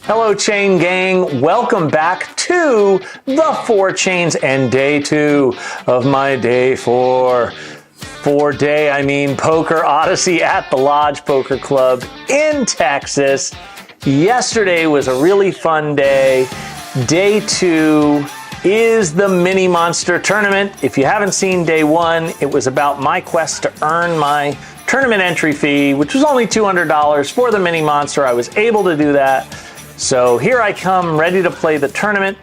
Hello, Chain Gang. Welcome back to the 4 Chains and day 2 of my day 4. 4-day, Poker Odyssey at the Lodge Poker Club in Texas. Yesterday was a really fun day. Day 2 is the Mini Monster Tournament. If you haven't seen day 1, it was about my quest to earn my tournament entry fee, which was only $200 for the Mini Monster. I was able to do that. So here I come, ready to play the tournament.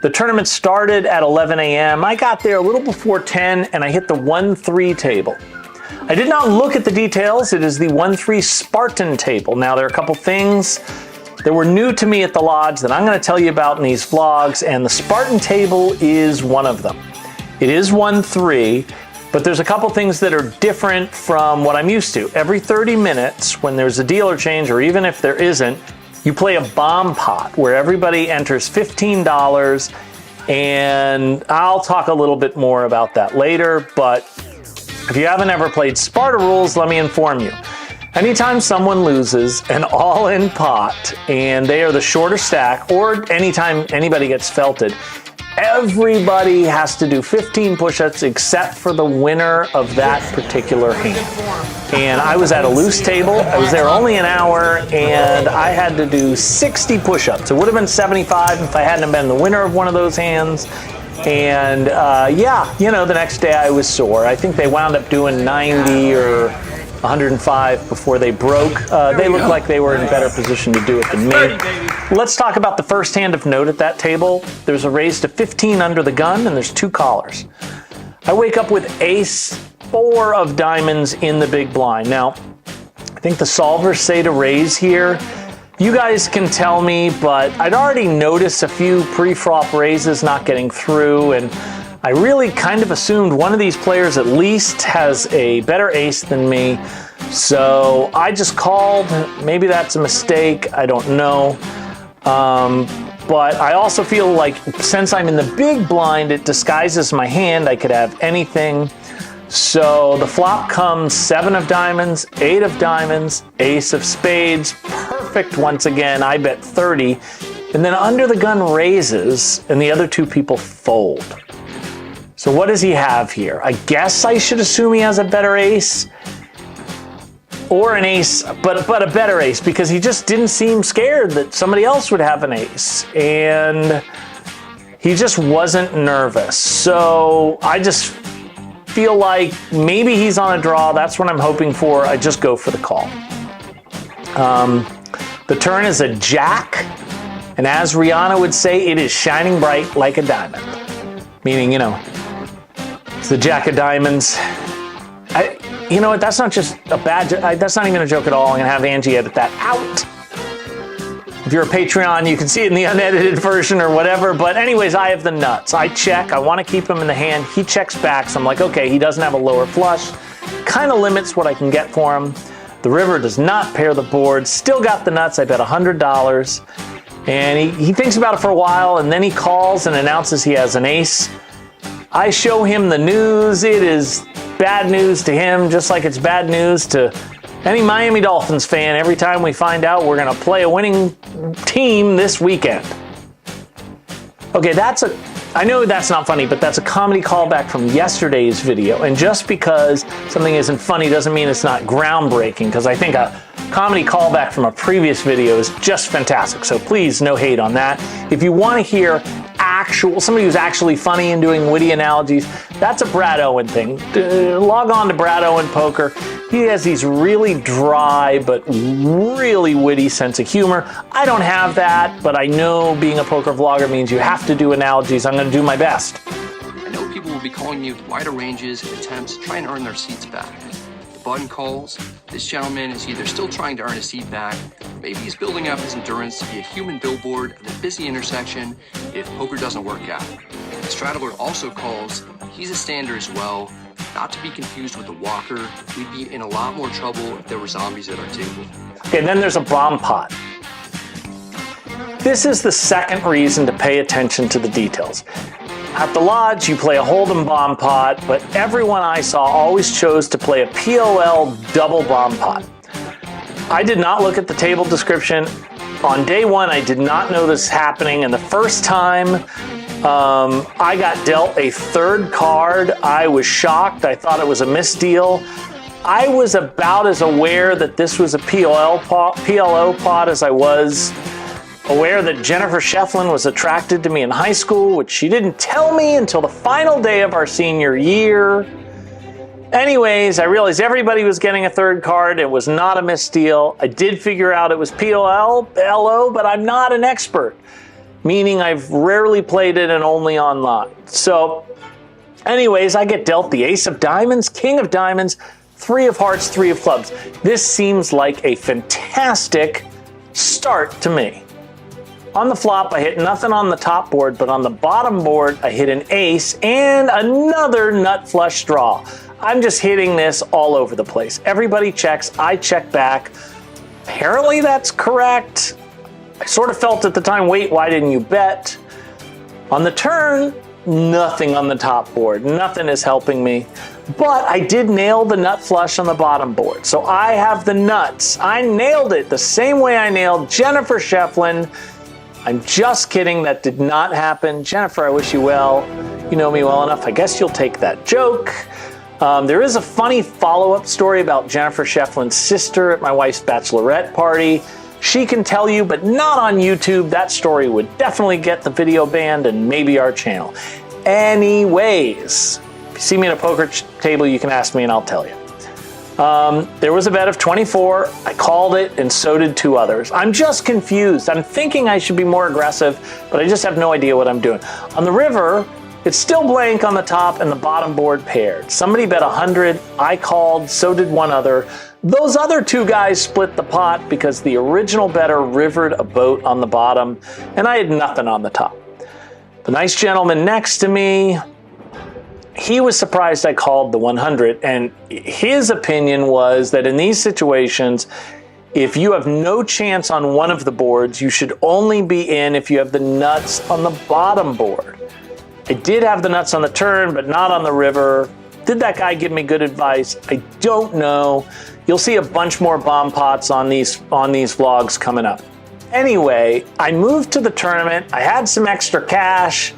The tournament started at 11 a.m. I got there a little before 10 and I hit the 1-3 table. I did not look at the details. It is the 1-3 Spartan table. Now, there are a couple things that were new to me at the Lodge that I'm going to tell you about in these vlogs, and the Spartan table is one of them. It is 1-3, but there's a couple things that are different from what I'm used to. Every 30 minutes, when there's a dealer change, or even if there isn't, you play a bomb pot where everybody enters $15, and I'll talk a little bit more about that later, but if you haven't ever played Sparta rules, let me inform you. Anytime someone loses an all-in pot and they are the shorter stack, or anytime anybody gets felted, everybody has to do 15 push-ups except for the winner of that particular hand. And I was at a loose table. I was there only an hour, and I had to do 60 push-ups. It would have been 75 if I hadn't been the winner of one of those hands. And the next day I was sore. I think they wound up doing 90 or 105 before they broke. They looked like they were in a better position to do it than me. Let's talk about the first hand of note at that table. There's a raise to 15 under the gun, and there's 2 callers. I wake up with ace 4 of diamonds in the big blind. Now, I think the solvers say to raise here. You guys can tell me, but I'd already noticed a few pre-flop raises not getting through, and I really kind of assumed one of these players at least has a better ace than me. So I just called. Maybe that's a mistake. I don't know. But I also feel like since I'm in the big blind, it disguises my hand. I could have anything. So the flop comes 7 of diamonds, 8 of diamonds, ace of spades. Perfect once again. I bet 30. And then under the gun raises, and the other 2 people fold. So what does he have here? I guess I should assume he has a better ace. Or an ace, but a better ace, because he just didn't seem scared that somebody else would have an ace. And he just wasn't nervous. So I just feel like maybe he's on a draw. That's what I'm hoping for. I just go for the call. The turn is a jack. And as Rihanna would say, it is shining bright like a diamond. Meaning, it's the jack of diamonds. You know what? That's not just a bad joke. That's not even a joke at all. I'm going to have Angie edit that out. If you're a Patreon, you can see it in the unedited version or whatever. But anyways, I have the nuts. I check. I want to keep him in the hand. He checks back. So I'm like, okay, he doesn't have a lower flush. Kind of limits what I can get for him. The river does not pair the board. Still got the nuts. I bet $100. And he thinks about it for a while, and then he calls and announces he has an ace. I show him the news. It is bad news to him, just like it's bad news to any Miami Dolphins fan every time we find out we're going to play a winning team this weekend. Okay, I know that's not funny, but that's a comedy callback from yesterday's video. And just because something isn't funny doesn't mean it's not groundbreaking, because I think a comedy callback from a previous video is just fantastic. So please, no hate on that. If you want to hear somebody who's actually funny and doing witty analogies, that's a Brad Owen thing. Log on to Brad Owen Poker. He has these really dry but really witty sense of humor. I don't have that, but I know being a poker vlogger means you have to do analogies. I'm going to do my best. I know people will be calling you with wider ranges and attempts to try and earn their seats back. The button calls. This gentleman is either still trying to earn his seat back, or maybe he's building up his endurance to be a human billboard at a busy intersection if poker doesn't work out. The straddler also calls. He's a stander as well, not to be confused with a walker. We'd be in a lot more trouble if there were zombies at our table. Okay, then there's a bomb pot. This is the second reason to pay attention to the details. At the Lodge, you play a Hold'em bomb pot, but everyone I saw always chose to play a POL double bomb pot. I did not look at the table description. On day one, I did not know this happening, and the first time I got dealt a third card, I was shocked. I thought it was a misdeal. I was about as aware that this was a PLO pot as I was aware that Jennifer Shefflin was attracted to me in high school, which she didn't tell me until the final day of our senior year. Anyways, I realized everybody was getting a third card. It was not a misdeal. I did figure out it was PLO, but I'm not an expert, meaning I've rarely played it and only online. So anyways, I get dealt the ace of diamonds, king of diamonds, three of hearts, three of clubs. This seems like a fantastic start to me. On the flop, I hit nothing on the top board, but on the bottom board, I hit an ace and another nut flush draw. I'm just hitting this all over the place. Everybody checks, I check back. Apparently that's correct. I sort of felt at the time, wait, why didn't you bet? On the turn, nothing on the top board. Nothing is helping me. But I did nail the nut flush on the bottom board. So I have the nuts. I nailed it the same way I nailed Jennifer Shefflin. I'm just kidding. That did not happen. Jennifer, I wish you well. You know me well enough. I guess you'll take that joke. There is a funny follow-up story about Jennifer Shefflin's sister at my wife's bachelorette party. She can tell you, but not on YouTube. That story would definitely get the video banned and maybe our channel. Anyways, if you see me at a poker table, you can ask me and I'll tell you. There was a bet of 24. I called it, and so did two others. I'm just confused. I'm thinking I should be more aggressive, but I just have no idea what I'm doing. On the river, it's still blank on the top and the bottom board paired. Somebody bet 100. I called, so did one other. Those other two guys split the pot because the original bettor rivered a boat on the bottom, and I had nothing on the top. The nice gentleman next to me, he was surprised I called the 100, and his opinion was that in these situations, if you have no chance on one of the boards, you should only be in if you have the nuts on the bottom board. I did have the nuts on the turn, but not on the river. Did that guy give me good advice? I don't know. You'll see a bunch more bomb pots on these vlogs coming up. Anyway, I moved to the tournament. I had some extra cash.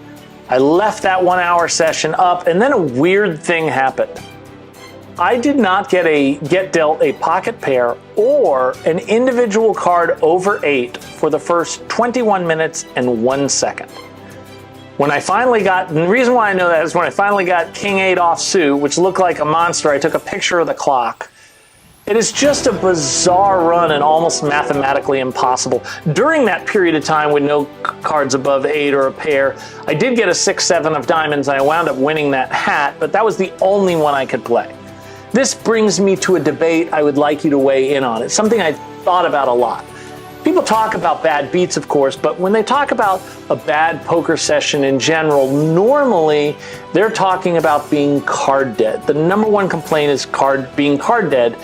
I left that 1 hour session up, and then a weird thing happened. I did not get dealt a pocket pair or an individual card over 8 for the first 21 minutes and 1 second. When I finally got, and the reason why I know that is when I finally got King 8 offsuit, which looked like a monster, I took a picture of the clock. It is just a bizarre run and almost mathematically impossible. During that period of time with no cards above 8 or a pair, I did get a 6-7 of diamonds and I wound up winning that hat, but that was the only one I could play. This brings me to a debate I would like you to weigh in on. It's something I thought about a lot. People talk about bad beats, of course, but when they talk about a bad poker session in general, normally they're talking about being card dead. The number one complaint is being card dead.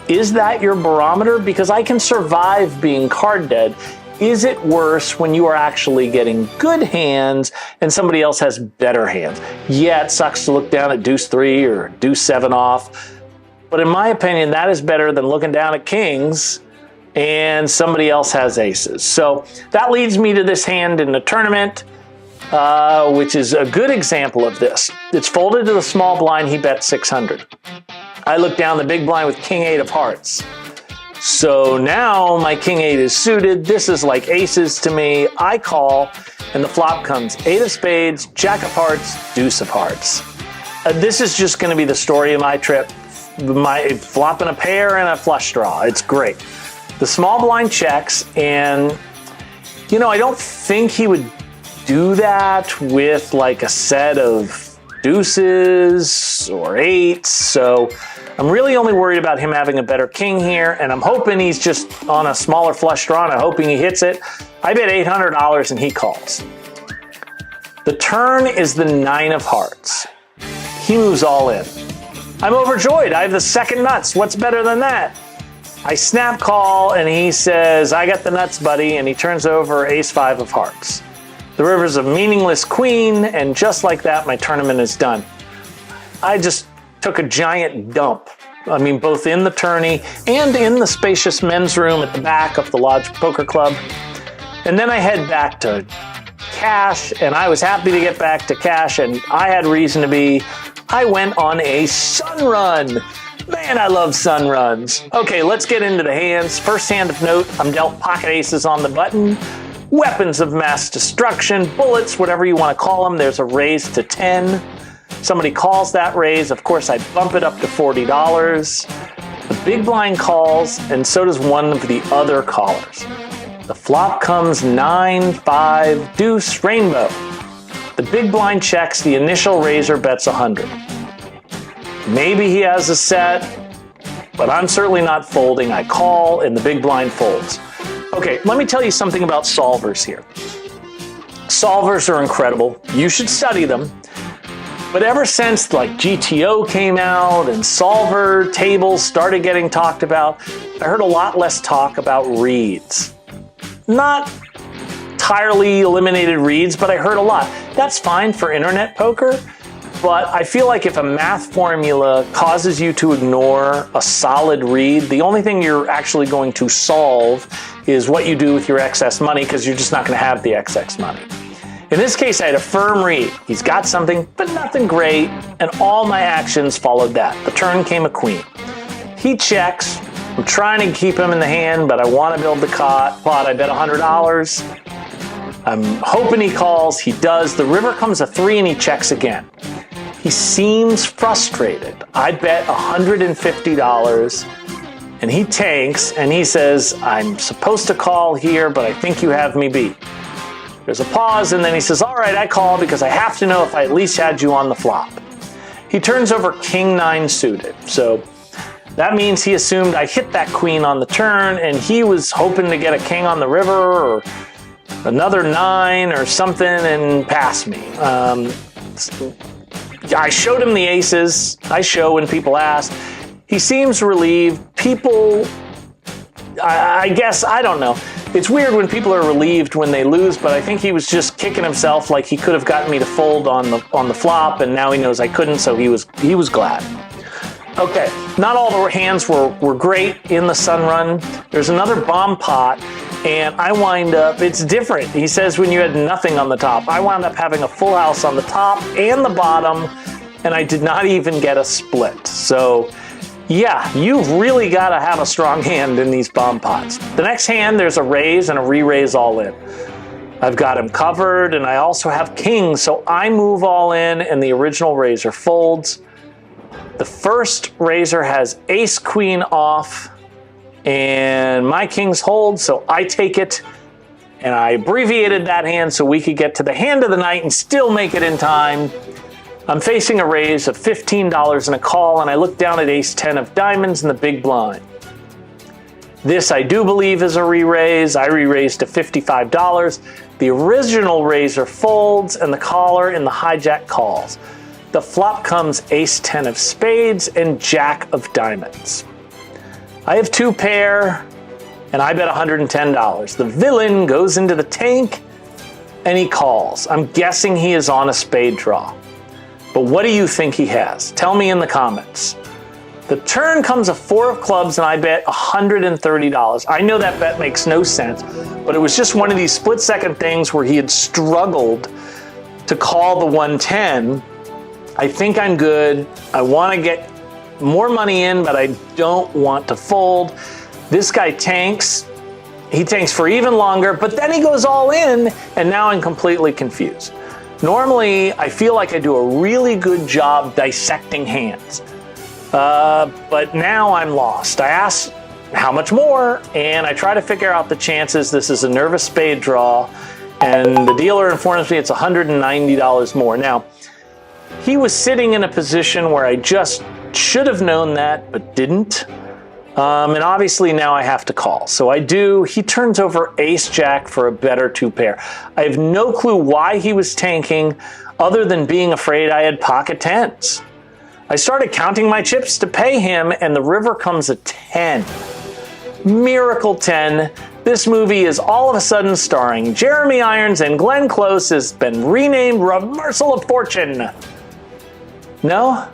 Is that your barometer? Because I can survive being card dead. Is it worse when you are actually getting good hands and somebody else has better hands? Yeah, it sucks to look down at deuce 3 or deuce 7 off, but in my opinion, that is better than looking down at kings and somebody else has aces. So that leads me to this hand in the tournament, which is a good example of this. It's folded to the small blind. He bet 600. I look down the big blind with King 8 of hearts. So now my King 8 is suited. This is like aces to me. I call, and the flop comes 8 of spades, Jack of hearts, deuce of hearts. This is just going to be the story of my trip. My flopping a pair and a flush draw. It's great. The small blind checks, and you know, I don't think he would do that with like a set of deuces or 8s. So I'm really only worried about him having a better king here, and I'm hoping he's just on a smaller flush draw, and I'm hoping he hits it. I bet $800 and he calls. The turn is the 9 of hearts. He moves all in. I'm overjoyed. I have the second nuts. What's better than that? I snap call, and he says, I got the nuts, buddy, and he turns over ace 5 of hearts. The river's a meaningless queen, and just like that, my tournament is done. I just took a giant dump. I mean, both in the tourney and in the spacious men's room at the back of the Lodge Poker Club. And then I head back to cash, and I was happy to get back to cash, and I had reason to be. I went on a sun run. Man, I love sun runs. Okay, let's get into the hands. First hand of note, I'm dealt pocket aces on the button. Weapons of mass destruction, bullets, whatever you want to call them. There's a raise to 10. Somebody calls that raise. Of course, I bump it up to $40. The big blind calls, and so does one of the other callers. The flop comes 9, 5, deuce, rainbow. The big blind checks. The initial raiser bets 100. Maybe he has a set, but I'm certainly not folding. I call, and the big blind folds. Okay, let me tell you something about solvers here. Solvers are incredible. You should study them. But ever since like GTO came out and solver tables started getting talked about, I heard a lot less talk about reads. Not entirely eliminated reads, but I heard a lot. That's fine for internet poker, but I feel like if a math formula causes you to ignore a solid read, the only thing you're actually going to solve is what you do with your excess money, because you're just not going to have the excess money. In this case, I had a firm read. He's got something, but nothing great, and all my actions followed that. The turn came a queen. He checks. I'm trying to keep him in the hand, but I want to build the pot. I bet $100. I'm hoping he calls. He does. The river comes a 3, and he checks again. He seems frustrated. I bet $150, and he tanks, and he says, I'm supposed to call here, but I think you have me beat. There's a pause, and then he says, all right, I call because I have to know if I at least had you on the flop. He turns over king 9 suited. So that means he assumed I hit that queen on the turn, and he was hoping to get a king on the river or another 9 or something and pass me. I showed him the aces. I show when people ask. He seems relieved. People, I guess, I don't know. It's weird when people are relieved when they lose, but I think he was just kicking himself like he could have gotten me to fold on the flop, and now he knows I couldn't, so he was glad. Okay, not all the hands were great in the sun run. There's another bomb pot, and I wind up, it's different. He says when you had nothing on the top. I wound up having a full house on the top and the bottom, and I did not even get a split. So yeah, you've really got to have a strong hand in these bomb pots. The next hand, there's a raise and a re-raise all in. I've got him covered, and I also have kings, so I move all in, and the original raiser folds. The first raiser has ace queen off, and my kings hold, so I take it, and I abbreviated that hand so we could get to the hand of the night and still make it in time. I'm facing a raise of $15 and a call, and I look down at ace 10 of diamonds in the big blind. This I do believe is a re-raise. I re-raised to $55. The original raiser folds, and the caller in the hijack calls. The flop comes ace 10 of spades and jack of diamonds. I have 2 pair, and I bet $110. The villain goes into the tank, and he calls. I'm guessing he is on a spade draw. But what do you think he has? Tell me in the comments. The turn comes a 4 of clubs, and I bet $130. I know that bet makes no sense, but it was just one of these split-second things where he had struggled to call the 110. I think I'm good. I want to get more money in, but I don't want to fold. This guy tanks. He tanks for even longer, but then he goes all in, and now I'm completely confused. Normally, I feel like I do a really good job dissecting hands, but now I'm lost. I ask how much more, and I try to figure out the chances. This is a nervous spade draw, and the dealer informs me it's $190 more. Now, he was sitting in a position where I just should have known that, but didn't. And obviously now I have to call. So I do. He turns over ace jack for a better 2 pair. I have no clue why he was tanking other than being afraid I had pocket 10s. I started counting my chips to pay him, and the river comes a 10. Miracle 10. This movie is all of a sudden starring Jeremy Irons, and Glenn Close has been renamed Reversal of Fortune. No?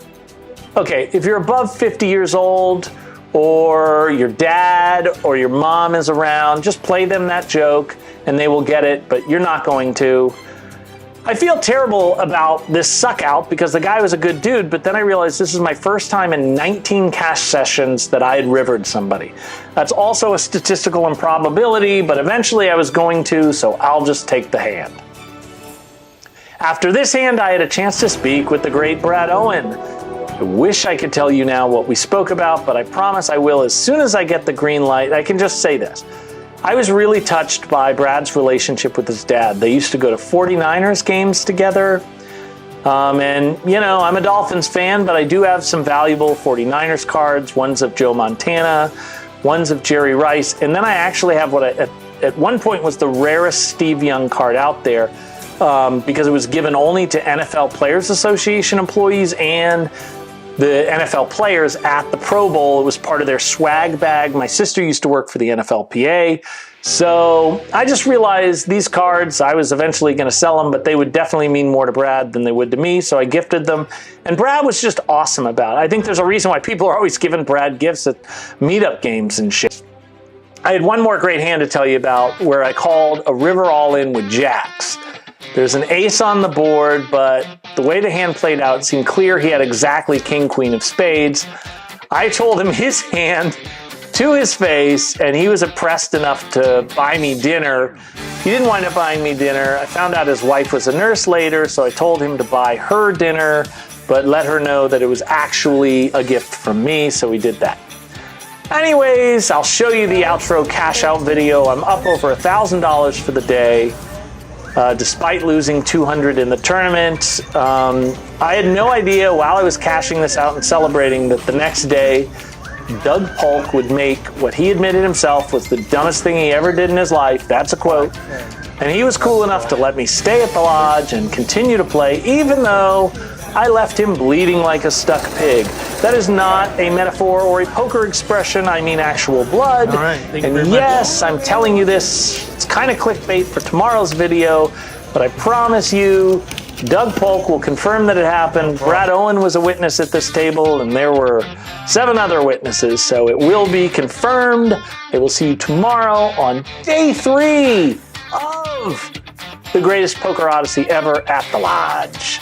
Okay, if you're above 50 years old, or your dad or your mom is around, just play them that joke and they will get it, but you're not going to. I feel terrible about this suck out because the guy was a good dude, but then I realized this is my first time in 19 cash sessions that I had rivered somebody. That's also a statistical improbability, but eventually I was going to, so I'll just take the hand. After this hand, I had a chance to speak with the great Brad Owen. I wish I could tell you now what we spoke about, but I promise I will as soon as I get the green light. I can just say this. I was really touched by Brad's relationship with his dad. They used to go to 49ers games together. And, you know, I'm a Dolphins fan, but I do have some valuable 49ers cards. One's of Joe Montana, one's of Jerry Rice. And then I actually have what at one point was the rarest Steve Young card out there because it was given only to NFL Players Association employees and the NFL players at the Pro Bowl. It was part of their swag bag. My sister used to work for the NFLPA. So I just realized these cards, I was eventually going to sell them, but they would definitely mean more to Brad than they would to me. So I gifted them. And Brad was just awesome about it. I think there's a reason why people are always giving Brad gifts at meetup games and shit. I had one more great hand to tell you about where I called a river all in with jacks. There's an ace on the board, but the way the hand played out, it seemed clear he had exactly king, queen of spades. I told him his hand to his face, and he was oppressed enough to buy me dinner. He didn't wind up buying me dinner. I found out his wife was a nurse later, so I told him to buy her dinner, but let her know that it was actually a gift from me, so he did that. Anyways, I'll show you the outro cash out video. I'm up over $1,000 for the day. Despite losing 200 in the tournament. I had no idea while I was cashing this out and celebrating that the next day, Doug Polk would make what he admitted himself was the dumbest thing he ever did in his life. That's a quote. And he was cool enough to let me stay at the lodge and continue to play, even though I left him bleeding like a stuck pig. That is not a metaphor or a poker expression. I mean actual blood. All right. And yes, I'm telling you this. It's kind of clickbait for tomorrow's video, but I promise you, Doug Polk will confirm that it happened. Brad Owen was a witness at this table, and there were 7 other witnesses, so it will be confirmed. I will see you tomorrow on day 3 of the greatest poker odyssey ever at the lodge.